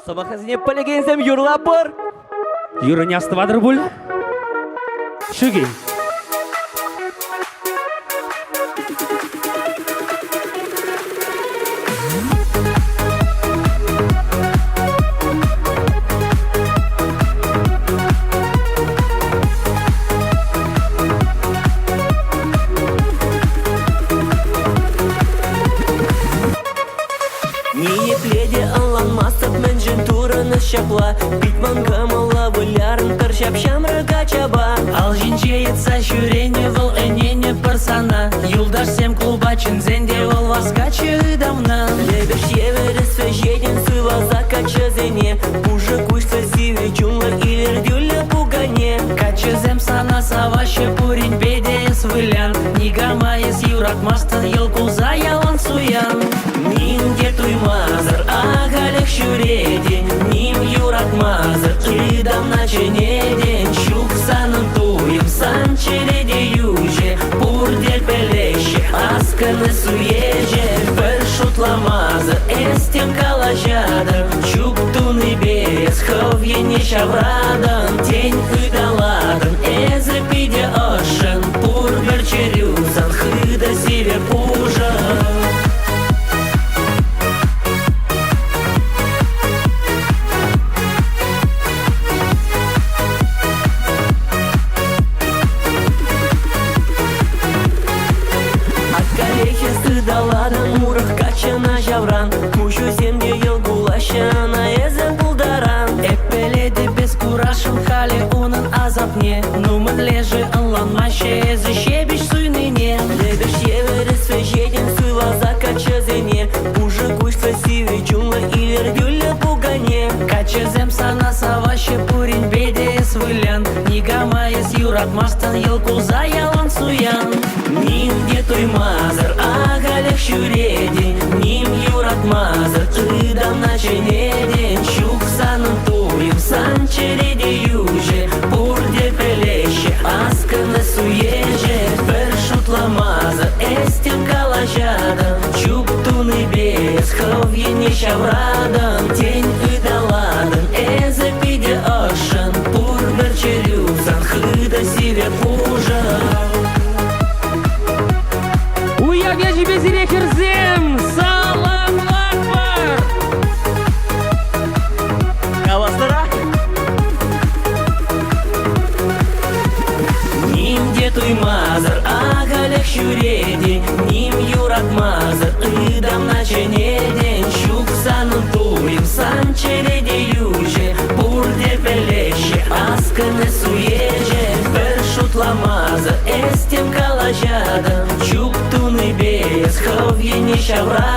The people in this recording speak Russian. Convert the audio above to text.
Sabahazine palagensem yurlap bor. Yurun yastıvadır bul. Şugi. Шапла, Питманка мала вылярын Тыршап шамрыга чаба Ал жинчеется шүрене выл энене парсана Юлдаш сем клуба чынзенде выл васкачы давна Лебеш еверес фежеден сыла закачызене Пужа кучса сиве чунла илер дюля пугане Качызем сана саваще пурин бедеес вылян Нигамаес юрак мастын елку за ялан суян Нинге туймазыр агалек шүреден Ним юрак мазыр идам наченеден Шук санын туйым сан череде юже Пурдель пелеще асканы суеже Бір шутламазыр эстем калажадыр Чук туны берес ховьене шаврадын Тень ыдаладын эзі пиде ошын Пур бір черюзан хыда север пужа Жавран, мушу земде ел гулашана, эзен булдаран. Эппеледе без курашын хали унын азапне Нумын лежи ынланмаще эзі шебеш суйныне Лебеш еверес фежеден суйла закачызене Пужа кучса сиве чунла илер дюля пугане Качызем сана саваще пурин бедеес вылян Нигамаес юрак мастын елку за ялан суян Нинге туймазыр агалек шүреден Ним юрак мазыр ыдам наченеден Шук санын туйым сан череде юже Пурде пелеще асканы суеже Бір шутламазыр эстем калажадын Чук туны берес ховьене шаврадын Тень ыдаладын эзі пиде ошын Пур бір черюзан хыда север пужа Уяк я тебе зирехерзем! Салам акбар! Кавастыра Нимде туймазыр агалек шүреде Ним юрак мазыр ыдам наченеден Шук санын туйым сан череде юже Пурде пелеще асканы суеже Бір шутламазыр эстем калажадын Чук туны берес ховьене шавра